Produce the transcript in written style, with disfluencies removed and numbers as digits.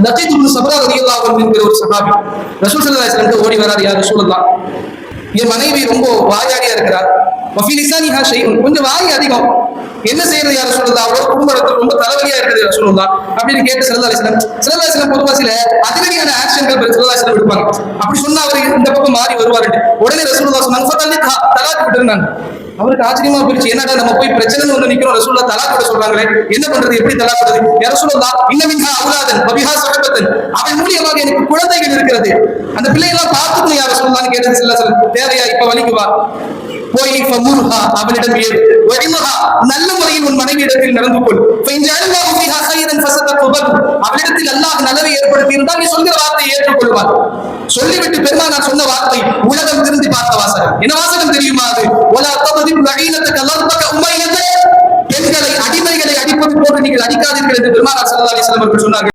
லகீத் இப்னு சப்ரா ரலியல்லாஹு அன்ஹு என்கிற ஒரு சஹாபி ரசூல் ஸல்லல்லாஹு அலைஹி வஸல்லம் ஓடி வரார். யா ரசூலல்லாஹ், என் மனைவி ரொம்ப வாயாடியா இருக்கிறார். வஃபி லிசானிஹா ஷைஉன், கொஞ்சம் வாய் அதிகம், என்ன செய்யறது யா ரசூலல்லாஹ், ஒரு குடும்பத்தில் ரொம்ப தலைவலியா இருக்குது யா ரசூலல்லாஹ் அப்படின்னு கேட்டு ஸல்லல்லாஹு அலைஹி வஸல்லம் பொதுவா சில அதிரடியான ஆக்ஷன்கள் ஸல்லல்லாஹு அலைஹி வஸல்லம் எடுப்பாங்க. அப்படி சொன்னா அவர் இந்த பக்கம் மாறி வருவாரு. உடனே ரசூலுல்லாஹ் சொன்னாங்க ஃபதல்லிகா, தலாக் விட்டுருந்தாங்க. அவருக்கு ஆச்சரியமா போயிடுச்சு, என்னடா நம்ம போய் பிரச்சனைன்னு வந்து நிக்கிறோம், ரசூலுல்லாஹ் தலாக் விட சொல்றாங்களே, என்ன பண்றது, எப்படி தலாக் விடுறது? யா ரசூலுல்லாஹ் இன்ன மின்ஹா அவுலாதன் வபிஹா ஸஹபத்தன், அவன் மூலியமாக எனக்கு குழந்தைகள் இருக்கிறது, அந்த பிள்ளையெல்லாம் பார்த்துக்கணும் யா ரசூலுல்லாஹ்னு கேட்டது ஸல்லல்லாஹு அலைஹி வஸல்லம். தேவையா, இப்ப வலிக்கு வா, போய் ஃபமுர்ஹா, அவனிடம் ஏறு, வஇமஹா, நல்ல முறையில் உன் மனைவி இடத்தில் நடந்து கொள், ஃபஇன்ஜஅல்லாஹு ஃபீஹா கைரன் ஃபஸதகுபல், அவளிடத்தில் அல்லாஹ் நல்லதை ஏற்படுத்தி இருந்தால் நீ சொல்கிற வார்த்தையை ஏற்றுக்கொள்வார். சொல்லிவிட்டு பெருமானார் சொன்ன வார்த்தை உலகம் திரும்பி பார்த்த வாசகம். என்ன வாசகம் தெரியுமா அது? வலா தத்ரிபு லஈனத்தக லர்பக உமைனத, பெண்களை அடிமைகளை அடிப்பது போன்று நீங்கள் அடிக்காதீர்கள் என்று பெருமானார் ஸல்லல்லாஹு அலைஹி வஸல்லம் அவர்கள் சொன்னார்கள்.